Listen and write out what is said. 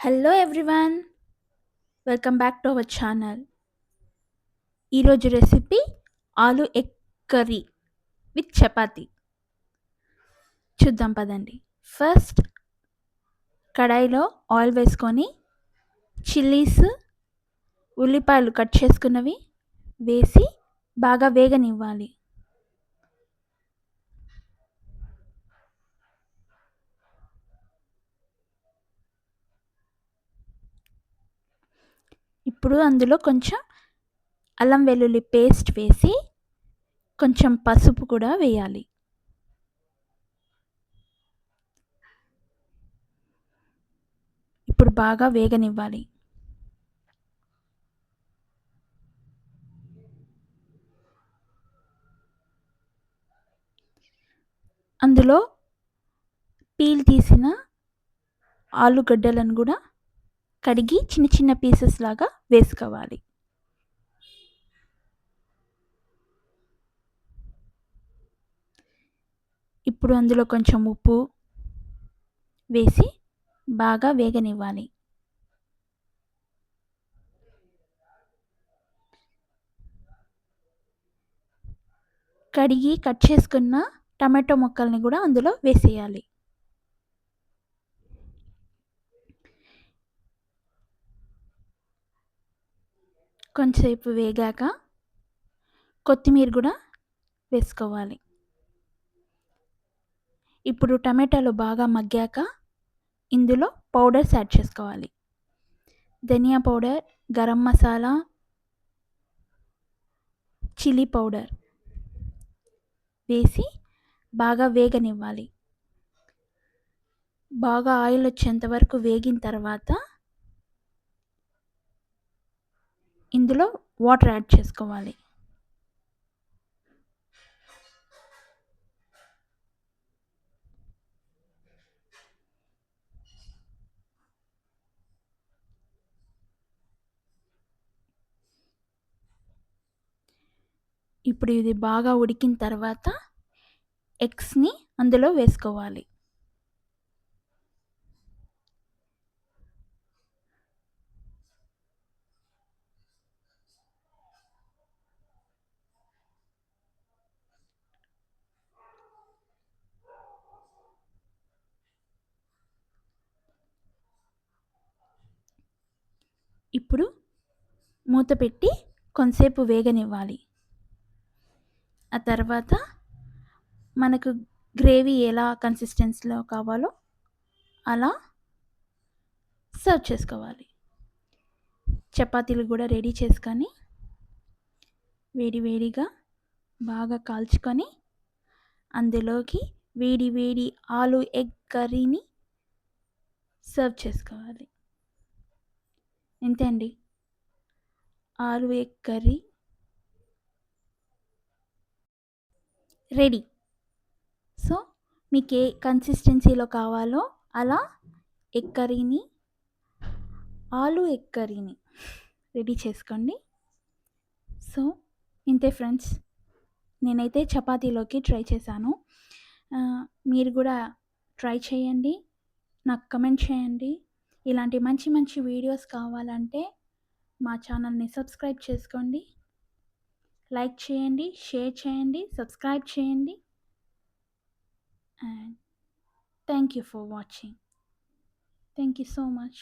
Hello everyone, welcome back to our channel. ఈరోజు recipe ఆలు egg curry with chapati. చూద్దాం పదండి. ఫస్ట్ కడాయిలో ఆయిల్ వేసుకొని చిల్లీస్, ఉల్లిపాయలు కట్ చేసుకున్నవి వేసి బాగా వేగనివ్వాలి. ఇప్పుడు అందులో కొంచెం అల్లం వెల్లుల్లి పేస్ట్ వేసి కొంచెం పసుపు కూడా వేయాలి. ఇప్పుడు బాగా వేగనివ్వాలి. అందులో పీల్ తీసిన ఆలుగడ్డలను కూడా కడిగి చిన్న చిన్న పీసెస్ లాగా వేసుకోవాలి. ఇప్పుడు అందులో కొంచెం ఉప్పు వేసి బాగా వేగనివ్వాలి. కడిగి కట్ చేసుకున్న టమాటో ముక్కల్ని కూడా అందులో వేసేయాలి. కొంచెంసేపు వేగాక కొత్తిమీర కూడా వేసుకోవాలి. ఇప్పుడు టమాటాలు బాగా మగ్గాక ఇందులో పౌడర్స్ యాడ్ చేసుకోవాలి. ధనియా powder, garam masala, chilli powder వేసి బాగా వేగనివ్వాలి. బాగా ఆయిల్ వచ్చేంత వరకు వేగిన తర్వాత ఇందులో వాటర్ యాడ్ చేసుకోవాలి. ఇప్పుడు ఇది బాగా ఉడికిన తర్వాత ఎగ్స్ని అందులో వేసుకోవాలి. ఇప్పుడు మూత పెట్టి కొంతసేపు వేగనివ్వాలి. ఆ తర్వాత మనకు గ్రేవీ ఎలా కన్సిస్టెన్సీలో కావాలో అలా సర్వ్ చేసుకోవాలి. చపాతీలు కూడా రెడీ చేసుకొని వేడి వేడిగా బాగా కాల్చుకొని అందులోకి వేడి వేడి ఆలు ఎగ్ కర్రీని సర్వ్ చేసుకోవాలి. ఇంతే అండి, ఆలు ఎగ్ కర్రీ రెడీ. సో మీకు ఏ కన్సిస్టెన్సీలో కావాలో అలా ఎగ్ కర్రీని, ఆలు ఎగ్ కర్రీని రెడీ చేసుకోండి. సో ఇంతే ఫ్రెండ్స్, నేనైతే చపాతీలోకి ట్రై చేశాను. మీరు కూడా ట్రై చేయండి, నాకు కమెంట్ చేయండి. ఇలాంటి మంచి మంచి వీడియోస్ కావాలంటే మా ఛానల్ని సబ్స్క్రైబ్ చేసుకోండి, లైక్ చేయండి, షేర్ చేయండి, సబ్స్క్రైబ్ చేయండి. And thank you for watching. Thank you so much.